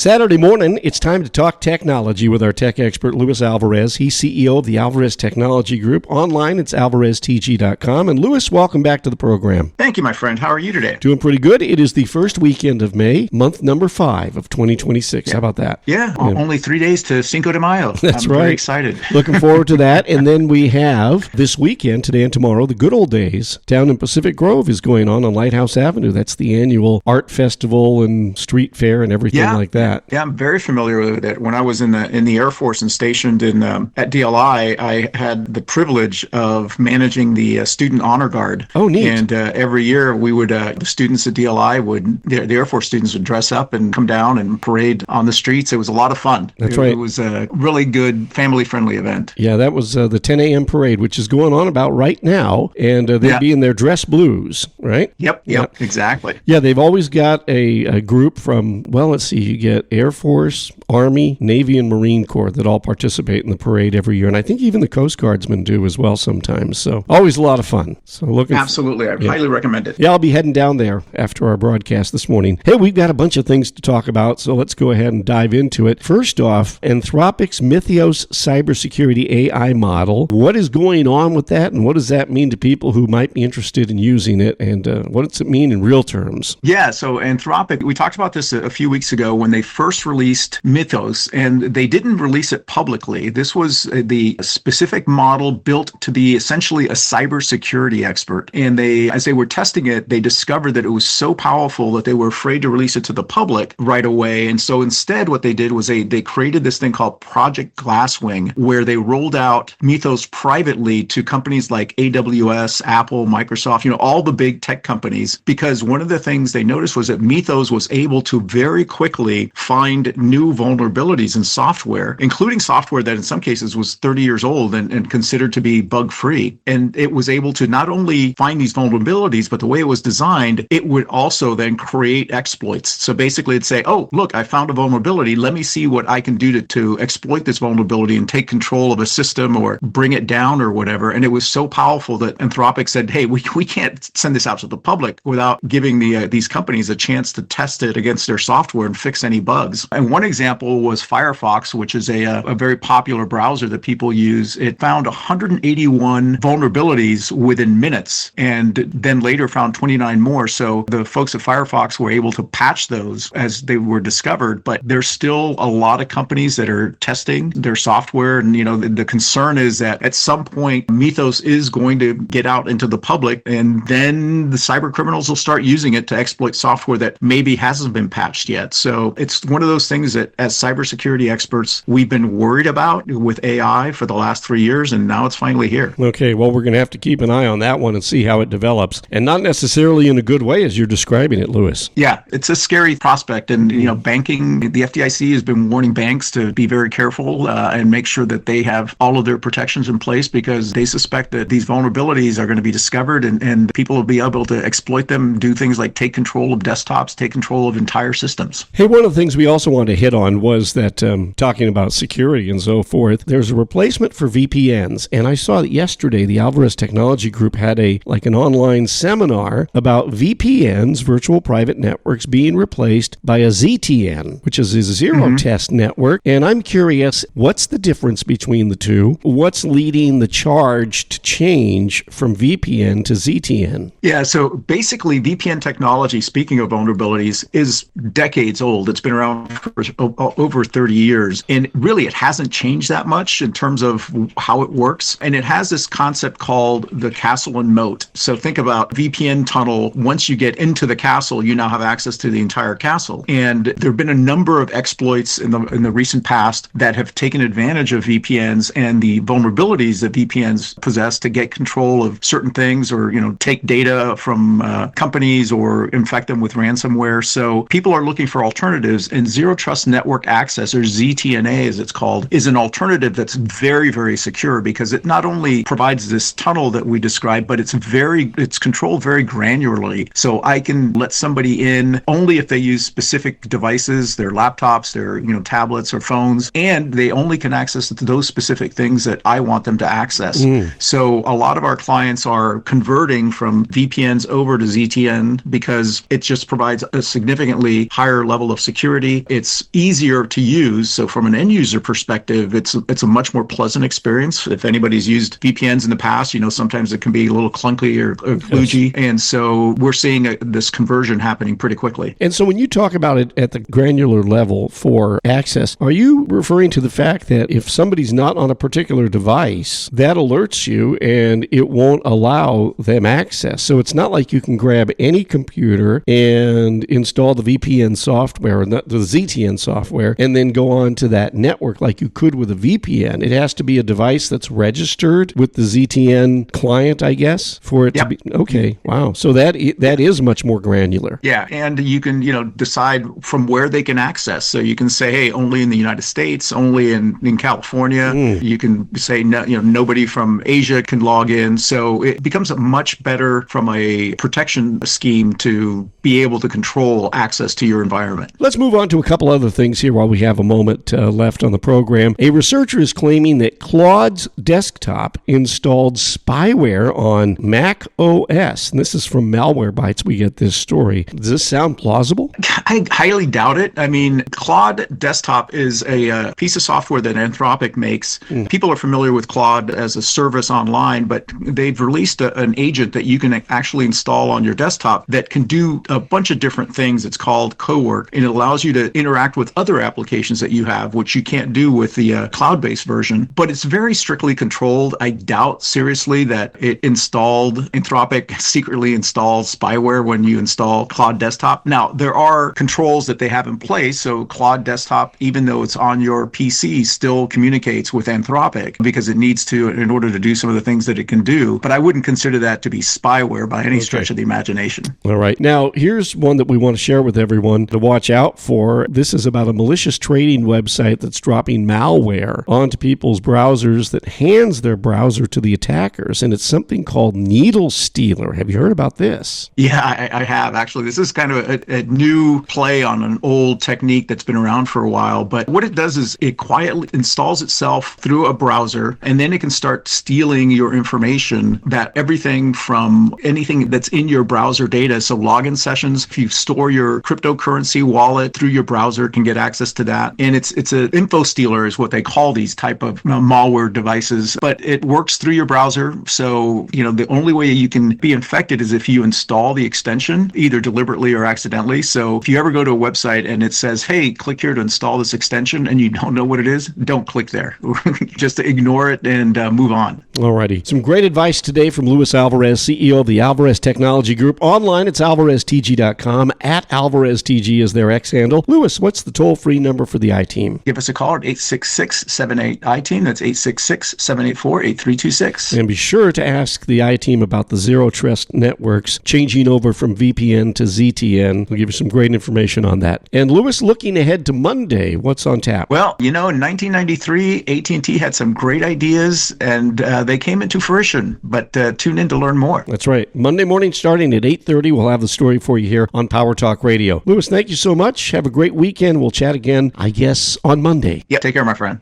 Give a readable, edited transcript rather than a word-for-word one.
Saturday morning, it's time to talk technology with our tech expert, Luis Alvarez. He's CEO of the Alvarez Technology Group. Online, it's alvareztg.com. And Luis, welcome back to the program. Thank you, my friend. How are you today? Doing pretty good. It is the first weekend of May, month number 5 of 2026. Yeah. How about that? Yeah, only 3 days to Cinco de Mayo. That's I'm right. very excited. Looking forward to that. And then we have this weekend, today and tomorrow, the good old days down in Pacific Grove is going on Lighthouse Avenue. That's the annual art festival and street fair and everything like that. Yeah, I'm very familiar with it. When I was in the Air Force and stationed in at DLI, I had the privilege of managing the Student Honor Guard. Oh, neat. And every year we would, the students at DLI the Air Force students would dress up and come down and parade on the streets. It was a lot of fun. That's right. It was a really good family-friendly event. Yeah, that was the 10 a.m. parade, which is going on about right now. And they'd be in their dress blues, right? Yep, exactly. Yeah, they've always got a group from, well, let's see, you get Air Force, Army, Navy, and Marine Corps that all participate in the parade every year. And I think even the Coast Guardsmen do as well sometimes. So always a lot of fun. So Absolutely. I highly recommend it. Yeah, I'll be heading down there after our broadcast this morning. Hey, we've got a bunch of things to talk about, so let's go ahead and dive into it. First off, Anthropic's Mythos cybersecurity AI model. What is going on with that, and what does that mean to people who might be interested in using it, and what does it mean in real terms? Yeah, so Anthropic, we talked about this a few weeks ago when they first released Mythos, and they didn't release it publicly. This was the specific model built to be essentially a cybersecurity expert. And as they were testing it, they discovered that it was so powerful that they were afraid to release it to the public right away. And so instead, what they did was they created this thing called Project Glasswing, where they rolled out Mythos privately to companies like AWS, Apple, Microsoft, all the big tech companies, because one of the things they noticed was that Mythos was able to very quickly find new vulnerabilities in software, including software that in some cases was 30 years old and considered to be bug-free. And it was able to not only find these vulnerabilities, but the way it was designed, it would also then create exploits. So basically it'd say, oh, look, I found a vulnerability. Let me see what I can do to exploit this vulnerability and take control of a system or bring it down or whatever. And it was so powerful that Anthropic said, hey, we can't send this out to the public without giving these companies a chance to test it against their software and fix any bugs. And one example was Firefox, which is a very popular browser that people use. It found 181 vulnerabilities within minutes and then later found 29 more. So the folks at Firefox were able to patch those as they were discovered, but there's still a lot of companies that are testing their software. And, the concern is that at some point, Mythos is going to get out into the public, and then the cyber criminals will start using it to exploit software that maybe hasn't been patched yet. So it's one of those things that as cybersecurity experts, we've been worried about with AI for the last 3 years, and now it's finally here. Okay, well, we're going to have to keep an eye on that one and see how it develops, and not necessarily in a good way as you're describing it, Luis. Yeah, it's a scary prospect. And, banking, the FDIC has been warning banks to be very careful and make sure that they have all of their protections in place, because they suspect that these vulnerabilities are going to be discovered and people will be able to exploit them, do things like take control of desktops, take control of entire systems. Hey, one of the things we also wanted to hit on was that talking about security and so forth, there's a replacement for VPNs. And I saw that yesterday the Alvarez Technology Group had an online seminar about VPNs, virtual private networks, being replaced by a ZTN, which is a zero-test network. And I'm curious, what's the difference between the two? What's leading the charge to change from VPN to ZTN? Yeah, so basically VPN technology, speaking of vulnerabilities, is decades old. It's been around for over 30 years. And really, it hasn't changed that much in terms of how it works. And it has this concept called the castle and moat. So think about VPN tunnel. Once you get into the castle, you now have access to the entire castle. And there have been a number of exploits in the recent past that have taken advantage of VPNs and the vulnerabilities that VPNs possess to get control of certain things, or take data from companies or infect them with ransomware. So people are looking for alternatives, and zero trust network network access, or ZTNA as it's called, is an alternative that's very, very secure because it not only provides this tunnel that we described, but it's controlled very granularly. So I can let somebody in only if they use specific devices, their laptops, their tablets or phones, and they only can access those specific things that I want them to access. So a lot of our clients are converting from VPNs over to ZTN because it just provides a significantly higher level of security. It's easier to use. So from an end user perspective, it's a much more pleasant experience. If anybody's used VPNs in the past, sometimes it can be a little clunky or kludgy. And so we're seeing this conversion happening pretty quickly. And so when you talk about it at the granular level for access, are you referring to the fact that if somebody's not on a particular device, that alerts you and it won't allow them access? So it's not like you can grab any computer and install the VPN software, or the ZTN software, and then go on to that network like you could with a VPN. It has to be a device that's registered with the ZTN client, I guess, for it to be. Okay, wow. So that is much more granular. Yeah, and you can decide from where they can access. So you can say, hey, only in the United States, only in California. You can say nobody from Asia can log in. So it becomes much better from a protection scheme to be able to control access to your environment. Let's move on to a couple other things here while we have a moment left on the program. A researcher is claiming that Claude's desktop installed spyware on Mac OS. And this is from Malwarebytes. We get this story. Does this sound plausible? I highly doubt it. I mean, Claude Desktop is a piece of software that Anthropic makes. People are familiar with Claude as a service online, but they've released an agent that you can actually install on your desktop that can do a bunch of different things. It's called Cowork, and it allows you to interact with other applications that you have, which you can't do with the cloud-based version. But it's very strictly controlled. I doubt seriously that Anthropic secretly installs spyware when you install Claude Desktop. Now, there are controls that they have in place. So Claude Desktop, even though it's on your PC, still communicates with Anthropic because it needs to in order to do some of the things that it can do. But I wouldn't consider that to be spyware by any stretch of the imagination. All right. Now, here's one that we want to share with everyone to watch out for. This is about a malicious trading website that's dropping malware onto people's browsers that hands their browser to the attackers. And it's something called Needle Stealer. Have you heard about this? Yeah, I have actually. This is kind of a new play on an old technique that's been around for a while. But what it does is it quietly installs itself through a browser, and then it can start stealing your information, that everything from anything that's in your browser data. So login sessions, if you store your cryptocurrency wallet through your browser, can get access to that. And it's an info stealer is what they call these type of malware devices, but it works through your browser. So, the only way you can be infected is if you install the extension, either deliberately or accidentally. So if you ever go to a website and it says, hey, click here to install this extension, and you don't know what it is, don't click there. Just ignore it and move on. Alrighty. Some great advice today from Luis Alvarez, CEO of the Alvarez Technology Group. Online, it's alvareztg.com. At AlvarezTG is their X handle. Luis, what's the toll-free number for the I-Team? Give us a call at 866-78-I-TEAM. That's 866-784-8326. And be sure to ask the I-Team about the Zero Trust networks changing over from VPN to ZTN. We'll give you some great information on that. And Luis, looking ahead to Monday, what's on tap? Well, in 1993, AT&T had some great ideas, and they came into fruition. But tune in to learn more. That's right. Monday morning starting at 8:30, we'll have the story for you here on Power Talk Radio. Luis, thank you so much. Have a great weekend. We'll chat again, I guess, on Monday. Yep. Take care, my friend.